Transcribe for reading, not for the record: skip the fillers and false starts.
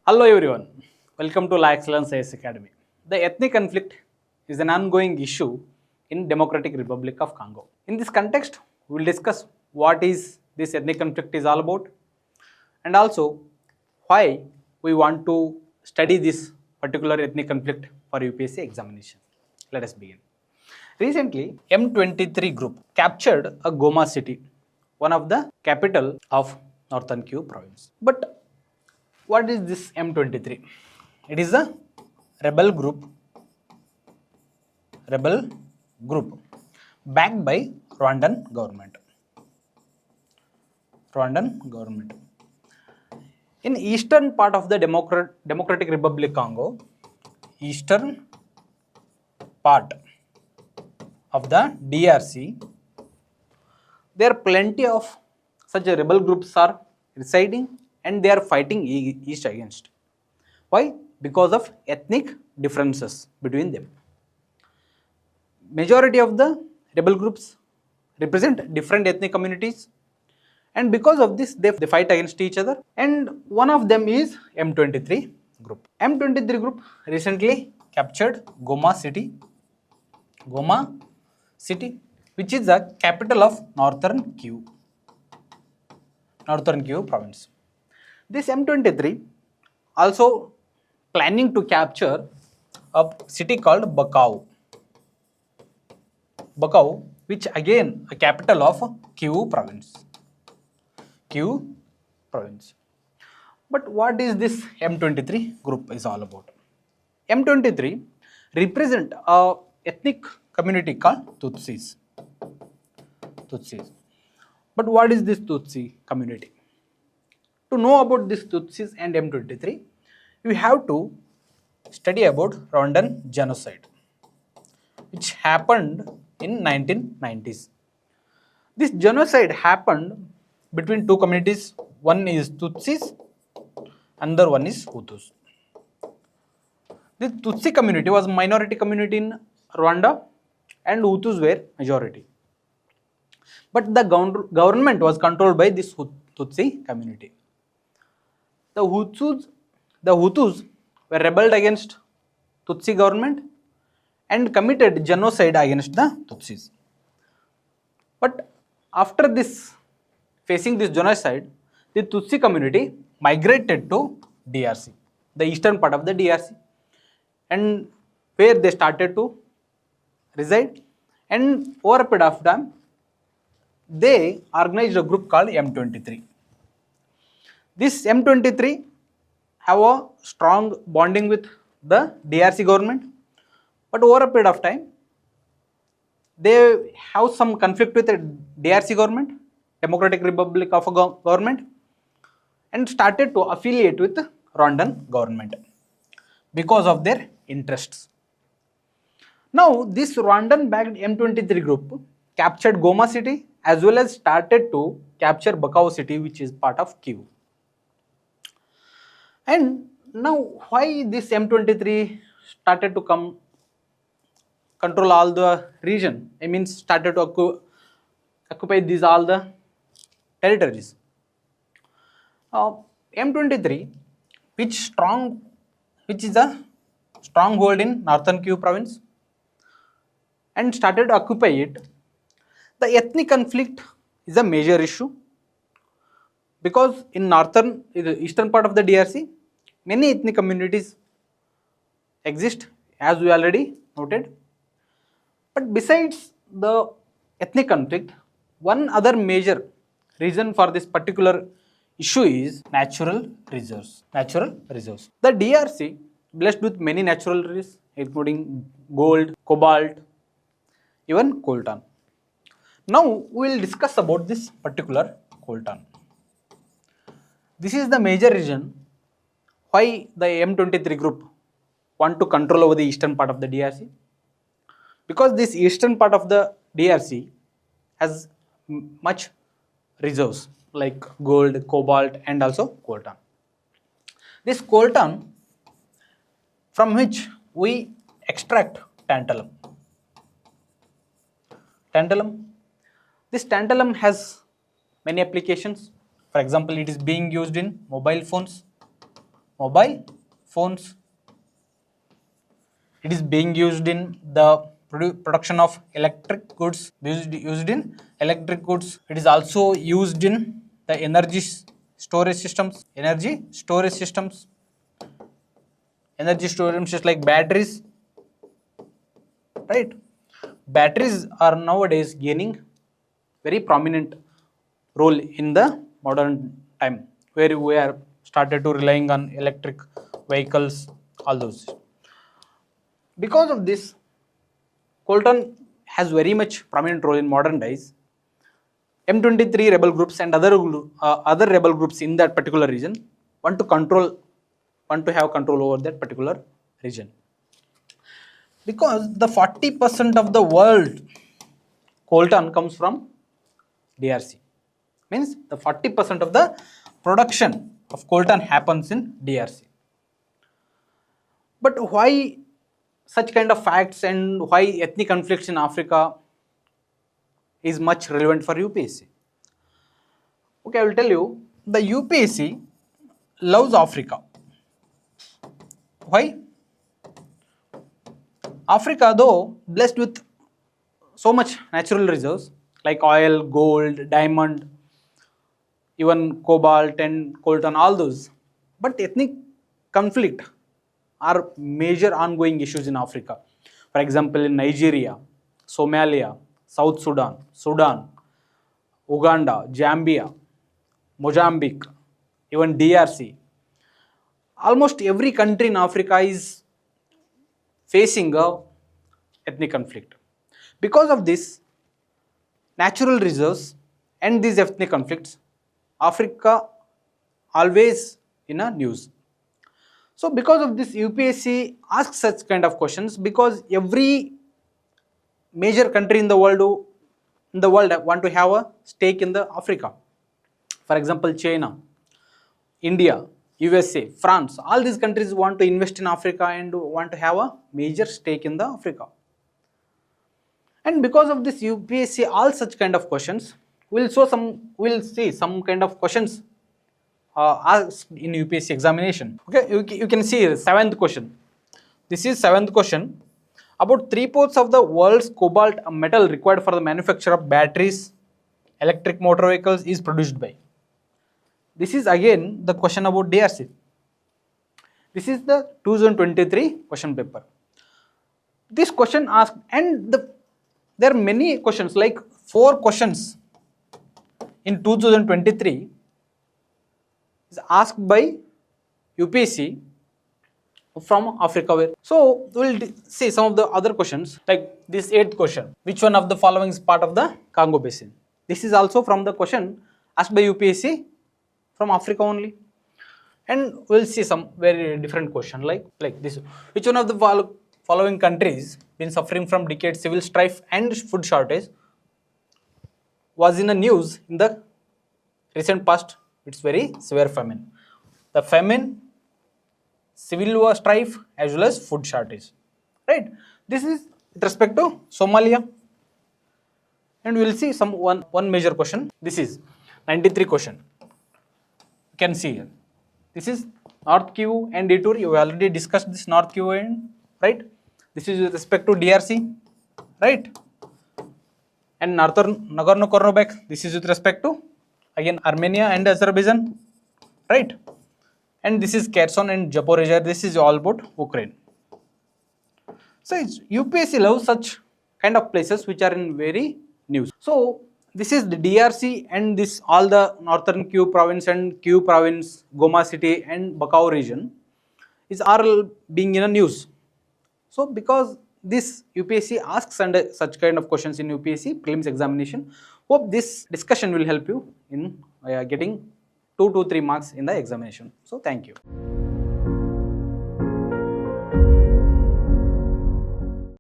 Hello everyone, welcome to Excellence IAS Academy. The ethnic conflict is an ongoing issue in Democratic Republic of Congo. In this context, we will discuss what is this ethnic conflict is all about and also why we want to study this particular ethnic conflict for UPSC examination. Let us begin. Recently, M23 group captured a Goma city, one of the capital of Northern Kivu province. But what is this M23? It is a rebel group backed by Rwandan government. In eastern part of the Democratic Republic Congo, eastern part of the DRC, there are plenty of such rebel groups are residing and they are fighting east against. Why? Because of ethnic differences between them. Majority of the rebel groups represent different ethnic communities, and because of this they fight against each other, and one of them is M23 group. M23 group recently captured Goma city, which is the capital of Northern Kivu province. This M23 also planning to capture a city called Bukavu, which again a capital of Kivu province. But what is this M23 group is all about? M23 represent a ethnic community called Tutsis. But what is this Tutsi community? To know about this Tutsis and M23, you have to study about Rwandan genocide, which happened in 1990s. This genocide happened between two communities. One is Tutsis, another one is Hutus. The Tutsi community was a minority community in Rwanda and Hutus were majority. But the government was controlled by this Tutsi community. The Hutus were rebelled against Tutsi government and committed genocide against the Tutsis. But after this, facing this genocide, the Tutsi community migrated to DRC, the eastern part of the DRC, and where they started to reside. And over a period of time, they organized a group called M23. This M23 have a strong bonding with the DRC government, but over a period of time, they have some conflict with the DRC government, Democratic Republic of Congo government, and started to affiliate with the Rwandan government because of their interests. Now, this Rwandan-backed M23 group captured Goma city as well as started to capture Bukavu city, which is part of Kivu. And now, why this M23 started to control all the region? I mean, started to occupy these all the territories. M23, which is a stronghold in Northern Kivu province, and started to occupy it. The ethnic conflict is a major issue because in eastern part of the DRC, many ethnic communities exist, as we already noted. But besides the ethnic conflict, one other major reason for this particular issue is natural reserves. The DRC blessed with many natural resources, including gold, cobalt, even coltan. Now we will discuss about this particular coltan. This is the major reason why the M23 group want to control over the eastern part of the DRC, because this eastern part of the DRC has much reserves like gold, cobalt and also coltan. This coltan, from which we extract tantalum. This tantalum has many applications. For example, it is being used in mobile phones, Mobile phones. It is being used in the production of electric goods. Used in electric goods. It is also used in the energy storage systems. Energy storage systems like batteries, right? Batteries are nowadays gaining very prominent role in the modern time, where we are started to relying on electric vehicles, all those. Because of this, coltan has very much prominent role in modern days. M23 rebel groups and other rebel groups in that particular region want to have control over that particular region, because the 40% of the world coltan comes from DRC. Means the 40% of the production of coltan happens in DRC. But why such kind of facts and why ethnic conflicts in Africa is much relevant for UPSC? Okay, I will tell you, the UPSC loves Africa. Why? Africa, though blessed with so much natural reserves like oil, gold, diamond, even cobalt and coltan, all those, but ethnic conflict are major ongoing issues in Africa. For example, in Nigeria, Somalia, South Sudan, Uganda, Zambia, Mozambique, even DRC. Almost every country in Africa is facing a ethnic conflict. Because of this natural reserves and these ethnic conflicts, Africa always in a news. So because of this, UPSC asks such kind of questions, because every major country in the world want to have a stake in the Africa. For example, China, India, USA, France, all these countries want to invest in Africa and want to have a major stake in the Africa. And because of this, UPSC all such kind of questions, we'll see some kind of questions asked in UPSC examination. Okay, you can see 7th question. This is 7th question. About 3/4 of the world's cobalt, a metal required for the manufacture of batteries, electric motor vehicles, is produced by. This is again the question about DRC. This is the 2023 question paper. This question asked, and there are many questions, like 4 questions in 2023 is asked by UPSC from Africa. So we'll see some of the other questions, like this 8th question. Which one of the following is part of the Congo Basin? This is also from the question asked by UPSC from Africa only. And we'll see some very different question like this. Which one of the following countries been suffering from decades civil strife and food shortage was in the news in the recent past? It's very severe famine. The famine, civil war strife, as well as food shortage, right? This is with respect to Somalia. And we will see some one major question. This is 93 question. You can see here. This is North Kivu and Ituri. You already discussed this North Kivu and, right? This is with respect to DRC, right? And Northern Nagorno-Karabakh. This is with respect to again Armenia and Azerbaijan, right? And this is Kherson and Zaporizhzhia. This is all about Ukraine. So UPSC loves such kind of places which are in very news. So this is the DRC and this all the northern Kivu province and Kivu province, Goma city and Bukavu region is all being in a news. So because this UPSC asks and such kind of questions in UPSC prelims examination, hope this discussion will help you in getting 2 to 3 marks in the examination. So thank you.